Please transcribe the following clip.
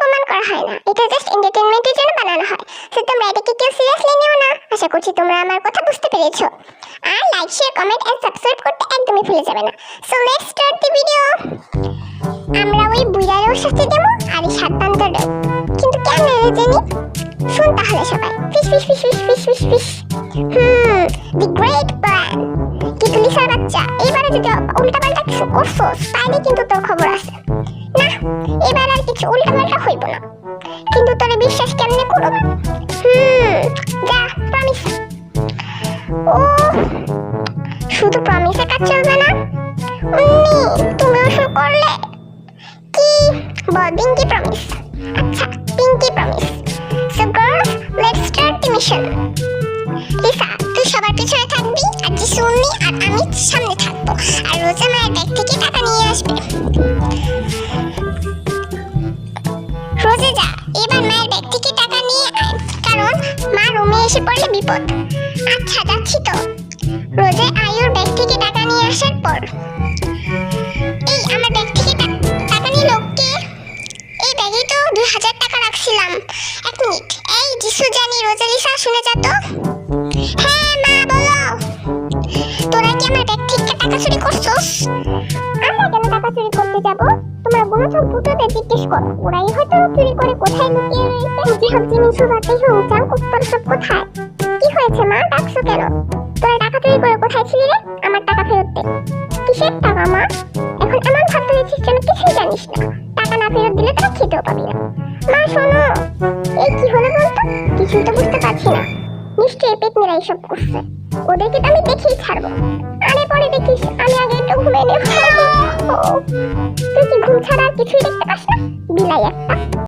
প্রমাণ করা হয় না, এটা জাস্ট এন্টারটেইনমেন্টের জন্য বানানো হয়। তো তোমরা এটাকে কেউ সিরিয়াসলি নিও না। আশা করছি তোমরা আমার কথা বুঝতে পেরেছো। আর like, share, comment and subscribe করতে একদমই ভুলে যাবে না। So let's start the video. আমরা ওই বুইড়ারও শাস্তি দেবো আর এই সাতবান্তরেও, কিন্তু কেমন জানি। শুন তাহলে সবাই, fish fish fish fish fish fish fish. দি গ্রেট প্ল্যান। কিন্তু লিসার বাচ্চা, এবারে যদি উল্টাপাল্টা কিছু করছো তাইলে কিন্তু তোর খবর আছে। না, এবার আর কিছু উল্টাপাল্টা হইব না, কিন্তু তোরে বিশ্বাস কেমনে করব? যা, প্রমিস। ও, শুধু প্রমিসে কাজ চলবে না, তুমিও শুরু করলে। কি বল? Pinky promise. আচ্ছা, pinky promise. So girls, let's start the mission. Lisa, তুই সবার পিছনে থাকবি আর যিশু উন্নি আর আমি সামনে থাকবো, আর রোজা মায়ের ব্যাগ থেকে টাকা নিয়ে আসবে। রোজে যা, এবার মায়ের ব্যাগ থেকে টাকা নিয়ে আয়, কারণ মা রুমে এসে পড়লে বিপদ। আচ্ছা, যাচ্ছি তো। রোজে আয়ুর ব্যাগ থেকে টাকা নিয়ে আসার পর, এই আমার ব্যাগ থেকে টাকা নিল কে? এই ব্যাগে তো 2000 টাকা রাখছিলাম। এক মিনিট, এই যিশু জানি, রোজা, লিসা শুনে যা তো। হ্যাঁ মা, বলো। তোরা কি আমার ব্যাগ থেকে টাকা চুরি করছস? আমরা কেন টাকা চুরি করতে যাব? তোমরা গুণচক ভূতদের জিজ্ঞেস করো, ওরাই হয়তো চুরি করে কোথায় লুকিয়ে রয়েছে। যে ভাবছি মিশু বাতেই হোক, চাল কুত্তর সব কোথায়? কি হয়েছে মা, ডাকছো কেন? তোরা টাকা চুরি করে কোথায় ছিলি রে? আমার টাকা ফেরত দে। কিসের টাকা মা? এখন এমন ভাব ধরেছিস যেন কিছুই জানিস না। টাকা না ফেরত দিলে তোরা খেতেও পাবি না। মা শোনো। এই কি হলো বলতো? কিছুই তো বুঝতে পারছি না। নিশ্চয়ই পেতনিরা এইসব করছে। ওদেরকে তো আমি দেখেই ছাড়বো। আরে পরে দেখিস, আমি আগে একটু ঘুমিয়ে নেব। তুই কি ঘুম ছাড়া আর কিছুই দেখতে পাস না? বিলাই একটা।